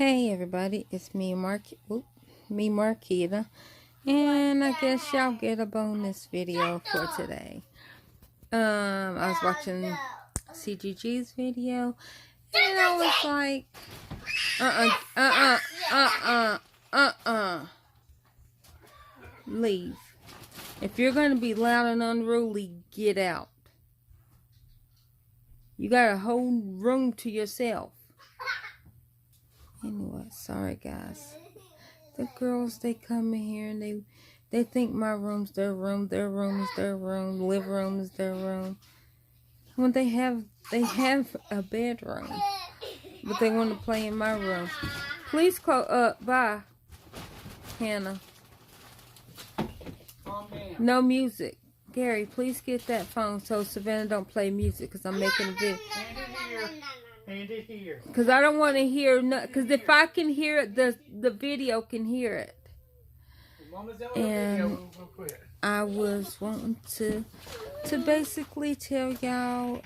Hey everybody, it's me Marquita, and I guess y'all get a bonus video for today. I was watching CGG's video, and I was like, leave. If you're gonna be loud and unruly, get out. You got a whole room to yourself. Anyway, sorry guys. The girls, they come in here and they think my room's their room is their room, living room is their room. When they have a bedroom, but they want to play in my room. Please call up. Bye, Hannah. No music. Gary, please get that phone so Savannah don't play music because I'm making a video. Because I don't want to hear, because if I can hear it, the video can hear it. And I was wanting to basically tell y'all,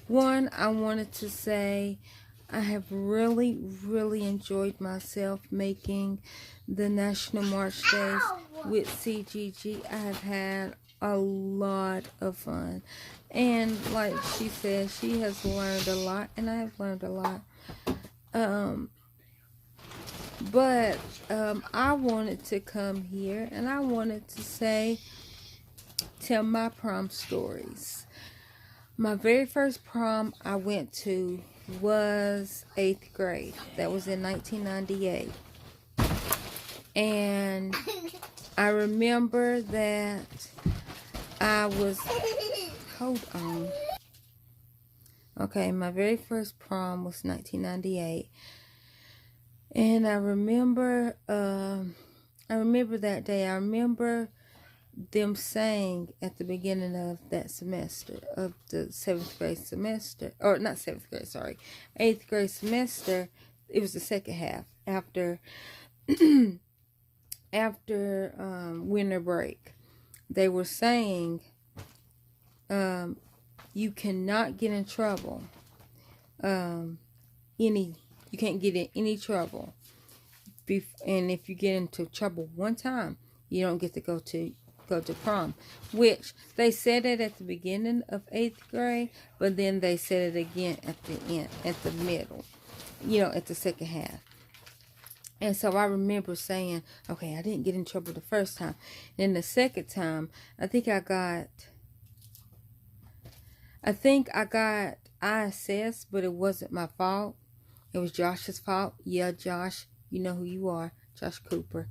one, I wanted to say I have really enjoyed myself making the National March Days with CGG. I have had a lot of fun, and like she said, she has learned a lot, and I have learned a lot. But I wanted to come here and I wanted to tell my prom stories. My very first prom I went to was 8th grade. That was in 1998. And I remember that I was, hold on. Okay, my very first prom was 1998. And I remember that day. I remember them saying at the beginning of that semester, of the 7th grade semester, or not 7th grade, sorry, 8th grade semester. It was the second half after winter break. They were saying you cannot get in trouble. You can't get in any trouble. And if you get into trouble one time, you don't get to go to prom. Which they said it at the beginning of 8th grade, but then they said it again at the end, at the middle, at the second half. And so I remember saying, okay, I didn't get in trouble the first time. Then the second time, I think I got ISS, but it wasn't my fault. It was Josh's fault. Yeah, Josh, you know who you are. Josh Cooper,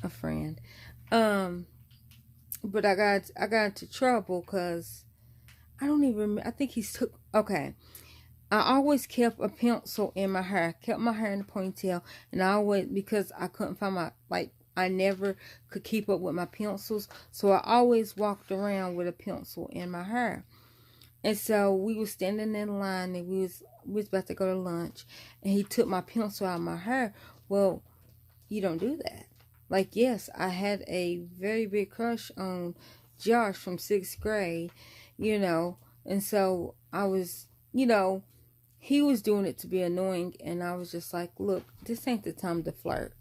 a friend. But I got into trouble because I don't even remember. I think okay. I always kept a pencil in my hair. I kept my hair in a ponytail, and I always, because I couldn't find I never could keep up with my pencils, so I always walked around with a pencil in my hair. And so we were standing in line, and we was about to go to lunch, and he took my pencil out of my hair. Well, you don't do that. Like, yes, I had a very big crush on Josh from 6th grade, and so I was, he was doing it to be annoying, and I was just like, look, this ain't the time to flirt.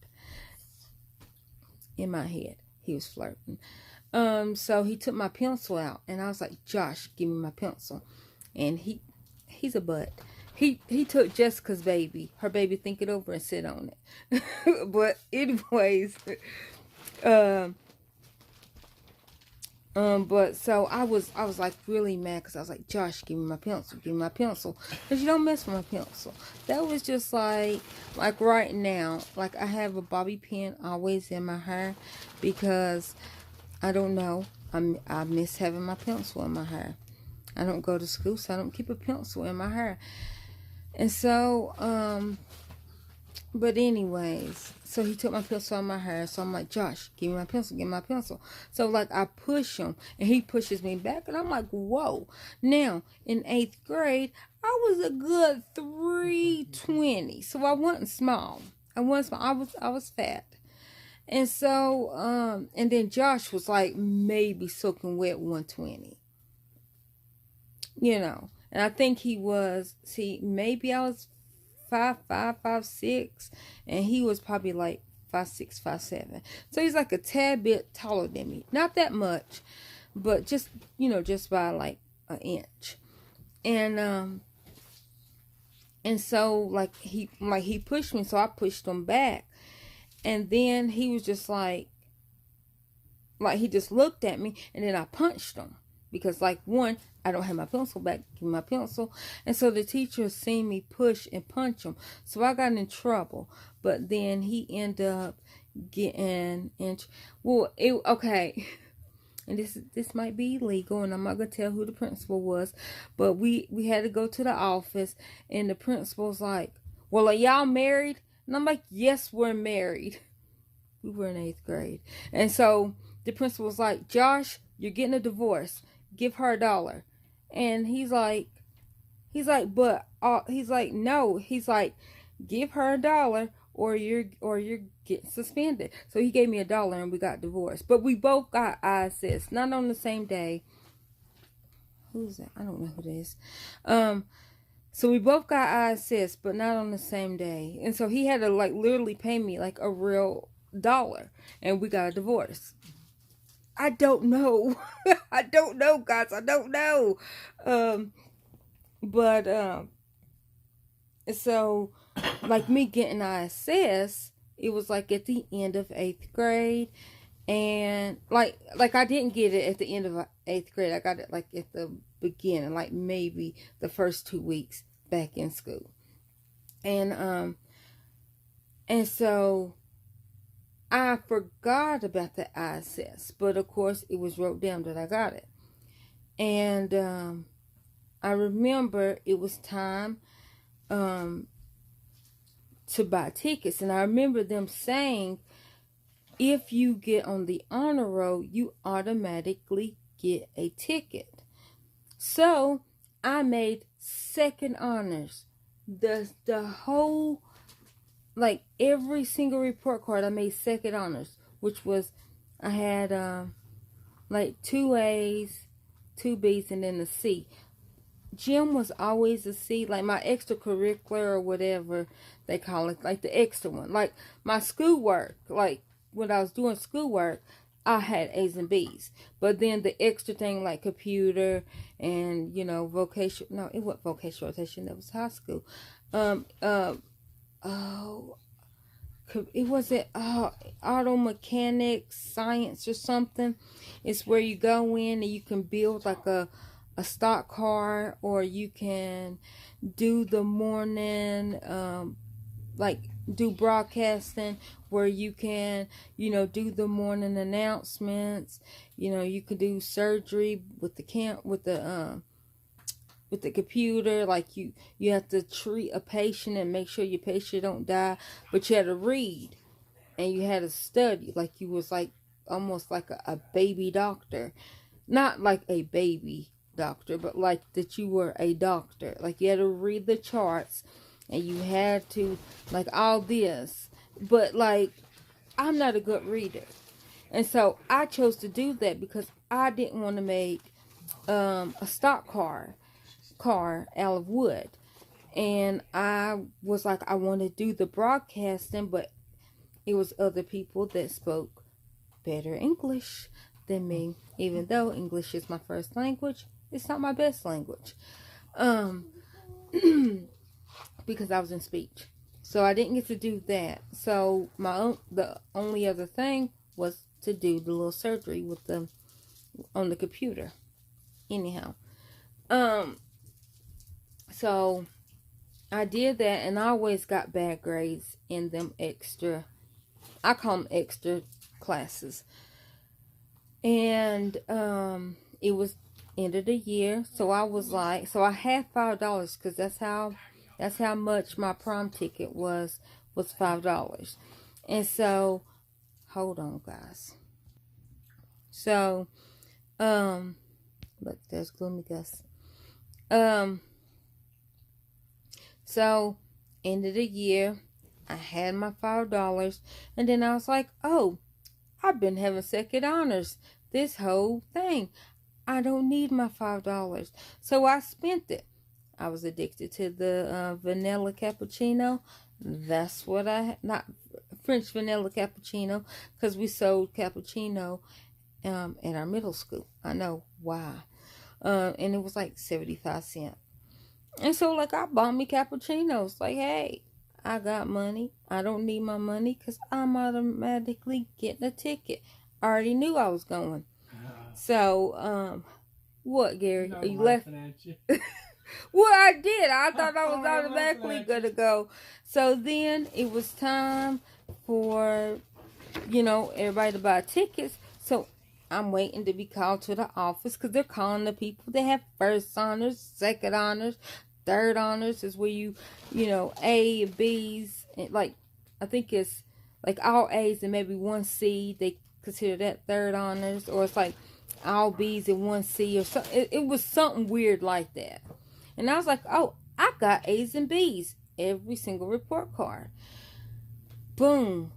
In my head, he was flirting. So he took my pencil out, and I was like, Josh, give me my pencil. And he's a butt. He took Jessica's baby, her baby, think it over and sit on it. But anyways, but so I was like really mad, because I was like, Josh, give me my pencil, because you don't mess with my pencil. That was just like right now, like I have a bobby pin always in my hair, because I don't know, I miss having my pencil in my hair. I don't go to school, so I don't keep a pencil in my hair. And so, but anyways, so he took my pencil out of my hair. So I'm like, Josh, give me my pencil, So like I push him, and he pushes me back, and I'm like, whoa. Now, in 8th grade, I was a good 320. So I wasn't small. I was fat. And so, and then Josh was like maybe soaking wet 120. And I think he was, maybe I was 5'5", 5'6", and he was probably like 5'6", 5'7". So he's like a tad bit taller than me. Not that much, but just, just by like an inch. And so he pushed me, so I pushed him back. And then he was just like he just looked at me, and then I punched him. Because, one, I don't have my pencil back, give me my pencil. And so the teacher seen me push and punch him. So I got in trouble. But then he ended up getting okay. And this might be illegal, and I'm not going to tell who the principal was. But we had to go to the office, and the principal's like, well, are y'all married? And I'm like, yes, we're married. We were in 8th grade. And so the principal was like, Josh, you're getting a divorce. Give her $1. And he's like, no. He's like, give her $1 or you're getting suspended. So he gave me $1 and we got divorced. But we both got ISS, not on the same day. Who's that? I don't know who that is. So we both got ISS, but not on the same day. And so he had to literally pay me a real $1, and we got a divorce. I don't know. I don't know, guys. I don't know. So me getting ISS, it was at the end of 8th grade. And I didn't get it at the end of 8th grade. I got it at the beginning, maybe the first 2 weeks back in school. And so I forgot about the ISS, but of course it was wrote down that I got it. And I remember it was time to buy tickets, and I remember them saying, if you get on the honor roll, you automatically get a ticket. So I made second honors. The whole, every single report card, I made second honors, which was, I had 2 A's, 2 B's, and then a C. Gym was always a C, my extracurricular or whatever they call it, the extra one. My schoolwork, when I was doing schoolwork, I had A's and B's. But then the extra thing computer and, vocation, no, it wasn't vocational rotation, that was high school. It wasn't auto mechanics, science or something. It's where you go in and you can build a stock car, or you can do the morning, do broadcasting, where you can, do the morning announcements. You could do surgery with the computer. You have to treat a patient and make sure your patient don't die, but you had to read and you had to study. You was almost a baby doctor, not a baby doctor, but that you were a doctor. You had to read the charts, and you had to all this. But I'm not a good reader, and so I chose to do that because I didn't want to make a stock car out of wood. And I was I want to do the broadcasting, but it was other people that spoke better English than me, even though English is my first language. It's not my best language, because I was in speech, so I didn't get to do that. So the only other thing was to do the little surgery on the computer. Anyhow, so I did that, and I always got bad grades in them extra. I call them extra classes, and it was end of the year, so I was so I had $5 because that's how much my prom ticket was $5. And so, hold on, guys. So, look, there's gloomy Gus. So end of the year, I had my $5, and then I was like, oh, I've been having second honors this whole thing. I don't need my $5. So I spent it. I was addicted to the vanilla cappuccino. That's what not French vanilla cappuccino, because we sold cappuccino in our middle school. I know why. And it was like 75 cents. And so, like, I bought me cappuccinos. Like, hey, I got money. I don't need my money because I'm automatically getting a ticket. I already knew I was going. So, what, Gary? Are you laughing at you? Well, I did. I thought I was automatically going to go. So then it was time for, everybody to buy tickets. So I'm waiting to be called to the office because they're calling the people that have first honors, second honors, third honors is where you A, B's, and like, I think it's like all A's and maybe one C. They consider that third honors, or it's like all B's and one C or something. It was something weird like that. And I was like, oh, I got A's and B's. Every single report card. Boom.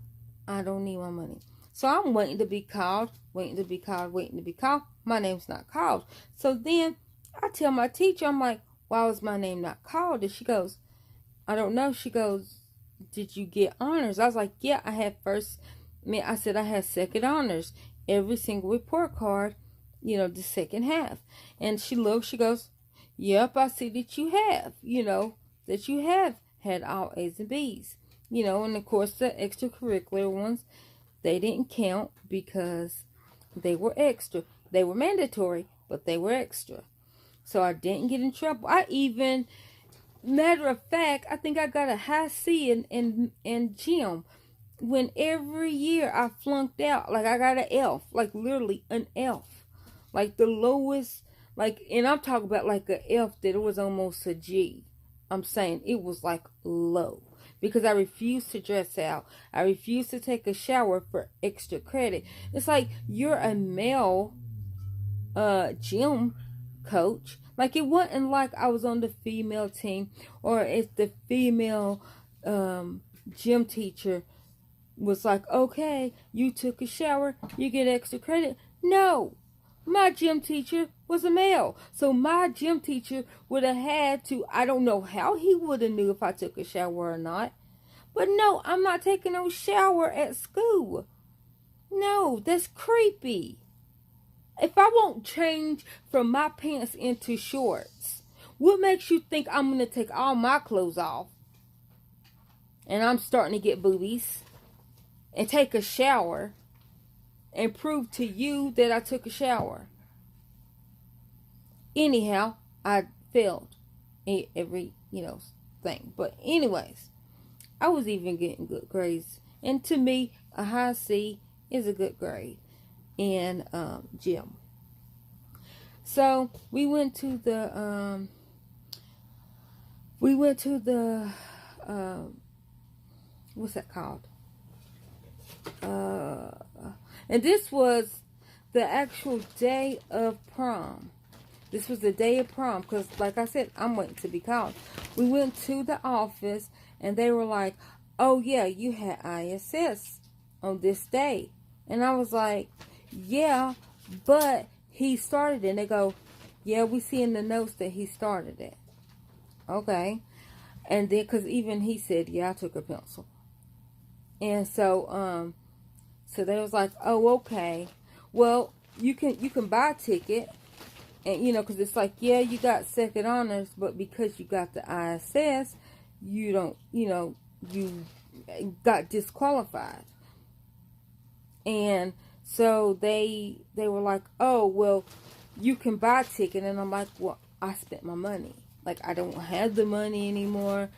I don't need my money. So I'm waiting to be called. My name's not called. So then I tell my teacher, I'm like, why was my name not called? And she goes, I don't know. She goes, did you get honors? I was like, yeah, I had I said I had second honors. Every single report card, the second half. And she looked, she goes, yep, I see that you have, that you have had all A's and B's. And of course the extracurricular ones, they didn't count because they were extra. They were mandatory, but they were extra. So I didn't get in trouble. Matter of fact, I think I got a high C in gym. When every year I flunked out, like I got an F, like literally an F. Like the lowest, and I'm talking about like an F that it was almost a G. I'm saying it was like low. Because I refused to dress out. I refused to take a shower for extra credit. It's like you're a male gym coach. Like it wasn't like I was on the female team, or if the female gym teacher was like, okay, you took a shower, you get extra credit. No. My gym teacher was a male. So my gym teacher would have had to, I don't know how he would have knew if I took a shower or not. But no, I'm not taking no shower at school. No, that's creepy. If I won't change from my pants into shorts, what makes you think I'm going to take all my clothes off and I'm starting to get boobies and take a shower and prove to you that I took a shower? Anyhow, I failed every, thing. But anyways, I was even getting good grades. And to me, a high C is a good grade in gym. So we went to the what's that called? And this was the actual day of prom. This was the day of prom because, like I said, I'm waiting to be called. We went to the office and they were like, oh yeah, you had ISS on this day. And I was like, yeah, but he started it. And they go, yeah, we see in the notes that he started it. Okay. And then, because even he said, yeah, I took a pencil. And so, so they was like, oh, okay. Well, you can buy a ticket. And, because it's like, yeah, you got second honors, but because you got the ISS, you don't, you got disqualified. And so they were like, oh, well, you can buy a ticket. And I'm like, well, I spent my money. Like, I don't have the money anymore,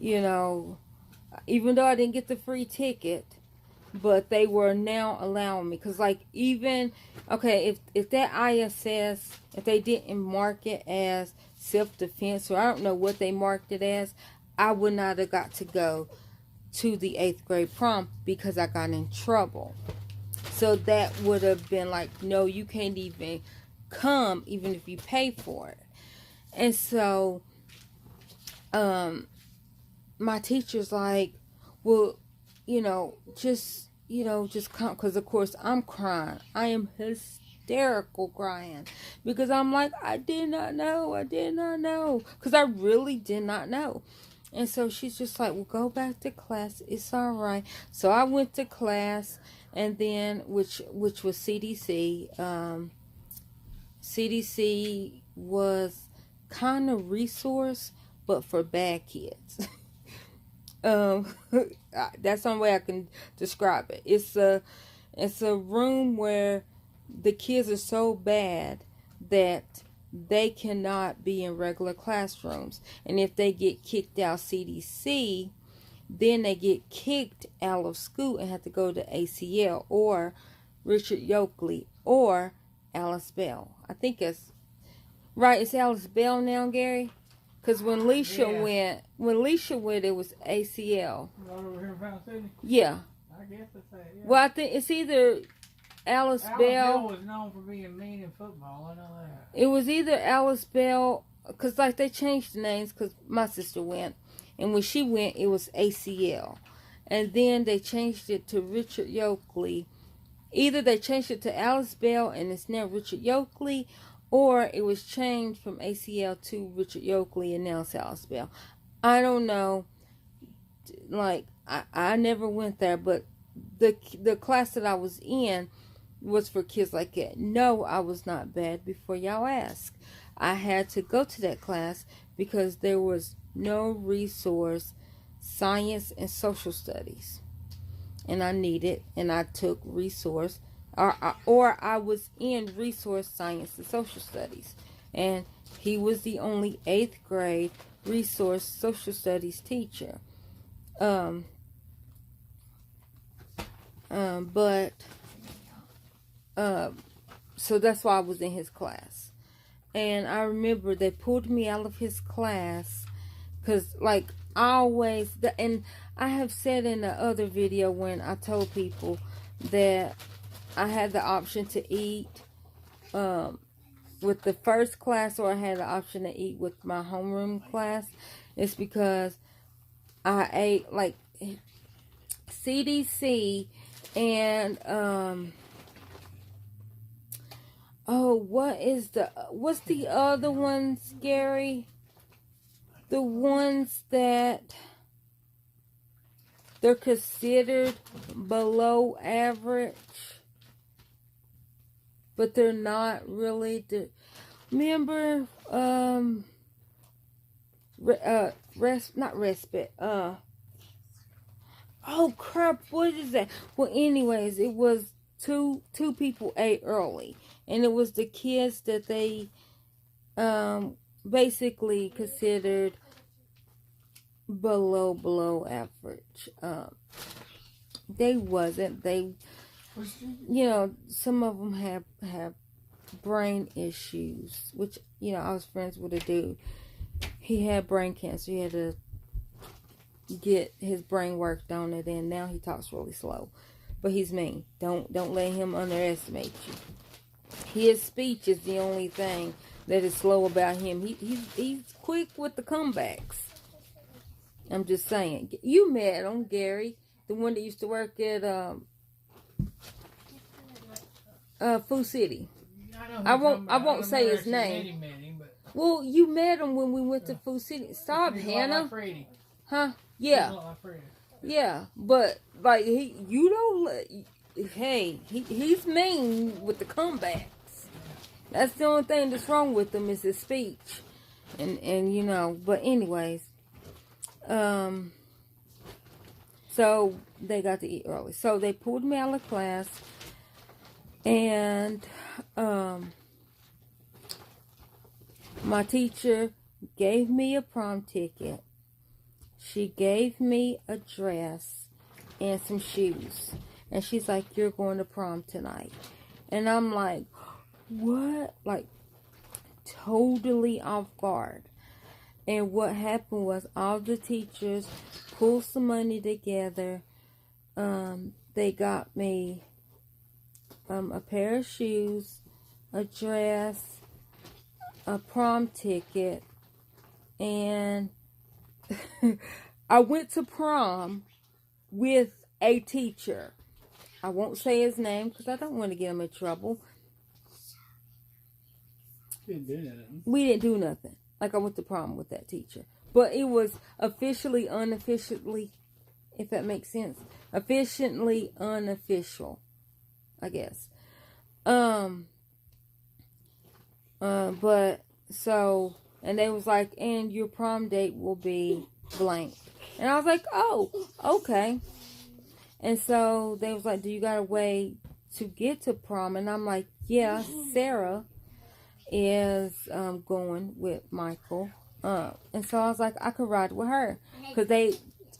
even though I didn't get the free ticket. But they were now allowing me. Because, like, even, okay, if that ISS, if they didn't mark it as self-defense, or I don't know what they marked it as, I would not have got to go to the 8th grade prom because I got in trouble. So that would have been like, no, you can't even come even if you pay for it. And so, my teacher's like, well, just come, because of course I'm crying. I am hysterical. hysterical crying because I'm like, I did not know, because I really did not know. And so she's just like, well, go back to class, it's all right. So I went to class, and then which was CDC. CDC was kind of resource, but for bad kids. um, that's some way I can describe it. It's a room where the kids are so bad that they cannot be in regular classrooms, and if they get kicked out CDC, then they get kicked out of school and have to go to ACL or Richard Yoakley or Alice Bell. I think it's right. It's Alice Bell now, Gary. Because when Leisha went, it was ACL. Right over here in Fountain City? Yeah. I guess that's that, yeah. Well, I think it's either Alice Bell. Bell was known for being mean in football, I know that. It was either Alice Bell, because like they changed the names because my sister went. And when she went, it was ACL. And then they changed it to Richard Yoakley. Either they changed it to Alice Bell and it's now Richard Yoakley, or it was changed from ACL to Richard Yoakley and now it's Alice Bell. I don't know. Like, I never went there, but the class that I was in was for kids like that. No, I was not bad before y'all ask. I had to go to that class because there was no resource science and social studies, and I needed, and I took resource, or I was in resource science and social studies, and he was the only 8th grade resource social studies teacher. So that's why I was in his class. And I remember they pulled me out of his class because, like, I always, and I have said in the other video when I told people that I had the option to eat with the first class, or I had the option to eat with my homeroom class. It's because I ate, like, CDC and, what's the other ones, Gary? The ones that they're considered below average, but they're not really. Remember, not respite. Oh crap! What is that? Well, anyways, it was two people ate early, and it was the kids that they basically considered below average. They wasn't. They, some of them have brain issues, which, I was friends with a dude. He had brain cancer. He had to get his brain worked on it, and now he talks really slow. But he's mean. Don't let him underestimate you. His speech is the only thing that is slow about him. He's quick with the comebacks. I'm just saying. You met him, Gary, the one that used to work at Food City. I won't say his name. Well, you met him when we went to Food City. Stop, Hannah. Huh? Yeah. Yeah, but like he's mean with the comebacks. That's the only thing that's wrong with him is his speech, and But anyways, so they got to eat early. So they pulled me out of class, and my teacher gave me a prom ticket. She gave me a dress and some shoes. And she's like, you're going to prom tonight. And I'm like, what? Like, totally off guard. And what happened was all the teachers pulled some money together. They got me a pair of shoes, a dress, a prom ticket, and I went to prom with a teacher. I won't say his name because I don't want to get him in trouble. We didn't do nothing. Like I went to prom with that teacher. But it was officially, unofficially, if that makes sense. Officially unofficial, I guess. But so, and they was like, and your prom date will be blank. And I was like, oh, okay. And so they was like, do you got a way to get to prom? And I'm like, yeah, Sarah is going with Michael. And so I was like, I could ride with her. Because they,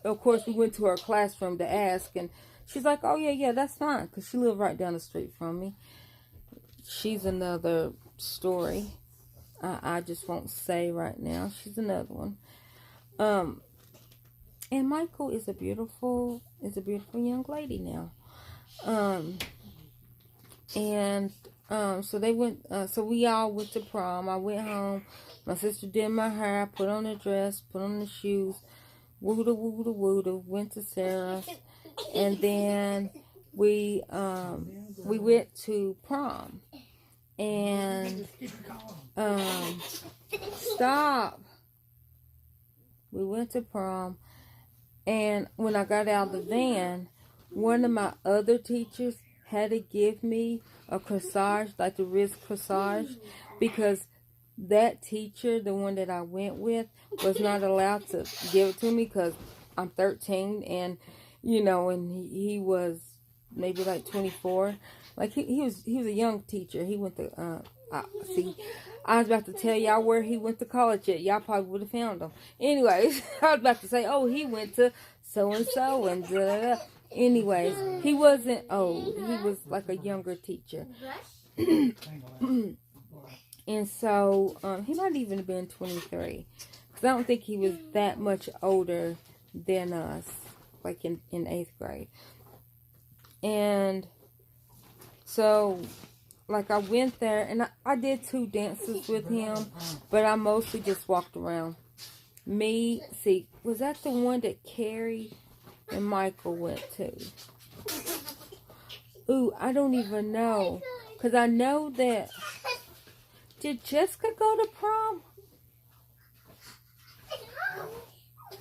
of course, we went to her classroom to ask. And she's like, oh, yeah, that's fine. Because she lived right down the street from me. She's another story. I just won't say right now. She's another one. And Michael is a beautiful young lady now. So they went. So we all went to prom. I went home. My sister did my hair. I put on the dress. Put on the shoes. Woo-da. Went to Sarah's, and then we went to prom. And stop. We went to prom, and when I got out of the van, one of my other teachers had to give me a corsage, like the wrist corsage, because that teacher, the one that I went with, was not allowed to give it to me because I'm 13, and and he was maybe like 24. Like he was a young teacher. He went to see. I was about to tell y'all where he went to college at. Y'all probably would have found him. Anyways, I was about to say, oh, he went to so and so and da da da. Anyways, he wasn't old. He was like a younger teacher. And so he might even have been 23, because I don't think he was that much older than us, like in 8th grade. And so, like, I went there, and I did 2 dances with him, but I mostly just walked around. Was that the one that Carrie and Michael went to? Ooh, I don't even know, because I know that, did Jessica go to prom?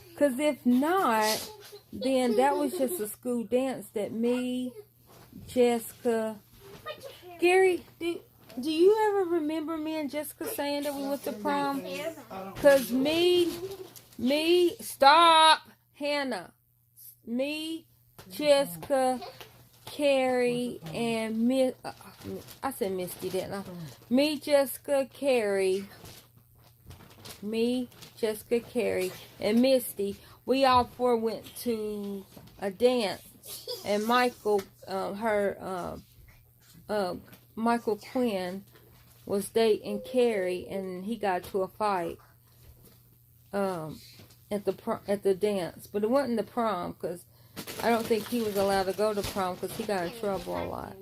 Because if not, then that was just a school dance that me, Jessica, Gary, do you ever remember me and Jessica saying that we went to prom? Because stop, Hannah. Me, Jessica, Carrie, and I said Misty, didn't I? Me, Jessica, Carrie, and Misty, we all 4 went to a dance, and Michael, Michael Quinn was dating Carrie, and he got to a fight at the dance, but it wasn't the prom, because I don't think he was allowed to go to prom because he got in trouble a lot.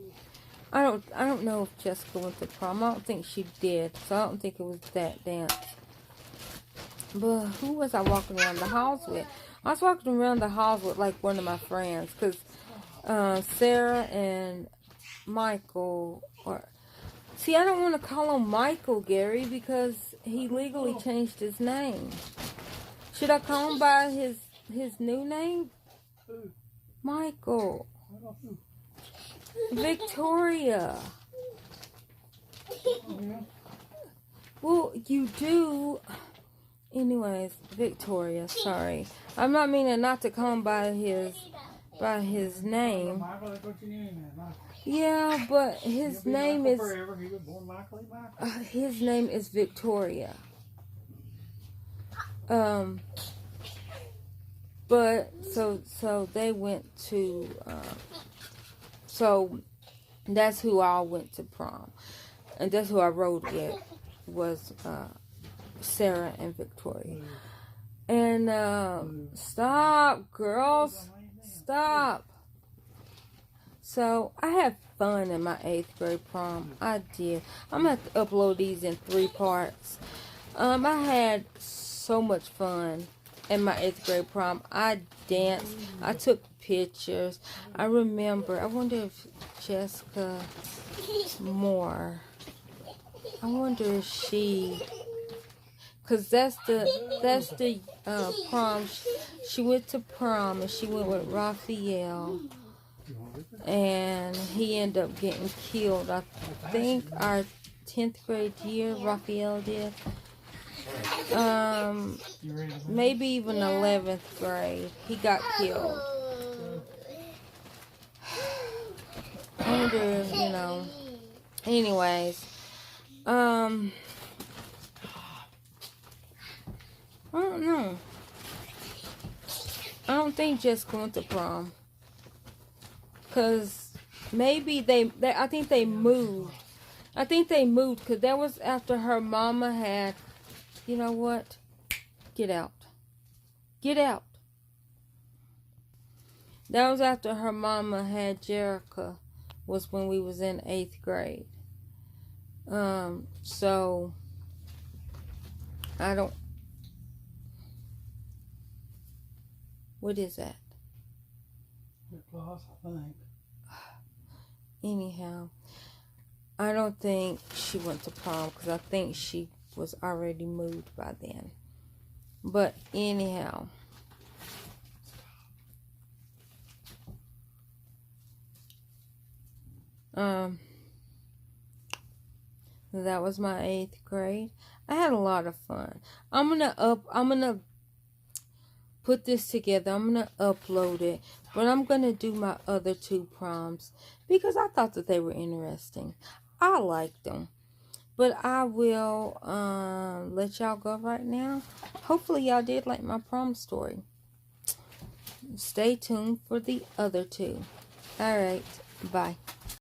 I don't know if Jessica went to prom. I don't think she did, so I don't think it was that dance. But who was I walking around the halls with? I was walking around the halls with like one of my friends, because Sarah and Michael, see, I don't want to call him Michael, Gary, because he legally changed his name. Should I call him by his new name? Michael. Victoria. Well, you do. Anyways, Victoria, sorry. I'm not meaning not to call him by his name. Yeah, but his name is Victoria. But so they went to so that's who all went to prom, and that's who I rode with was Sarah and Victoria. And stop, girls, stop. So I had fun in my 8th grade prom. I did. I'm gonna have to upload these in 3 parts. I had so much fun in my 8th grade prom. I danced. I took pictures. I remember. I wonder if Jessica Moore. I wonder if she, cause that's the prom. She went to prom and she went with Raphael, and he ended up getting killed. I think our 10th grade year, Raphael did. Maybe even 11th grade, he got killed. I wonder, you know. Anyways, I don't know. I don't think Jessica went to prom. Cause maybe I think they moved. I think they moved because that was after her mama had, you know what? Get out. Get out. That was after her mama had Jerica, was when we was in 8th grade. So I don't, what is that? Lip gloss, I think. Anyhow, I don't think she went to prom because I think she was already moved by then. But anyhow, that was my 8th grade. I had a lot of fun. I'm gonna put this together. I'm gonna upload it, but I'm gonna do my other 2 proms because I thought that they were interesting. I liked them, but I will let y'all go right now. Hopefully y'all did like my prom story. Stay tuned for the other 2. All right, bye.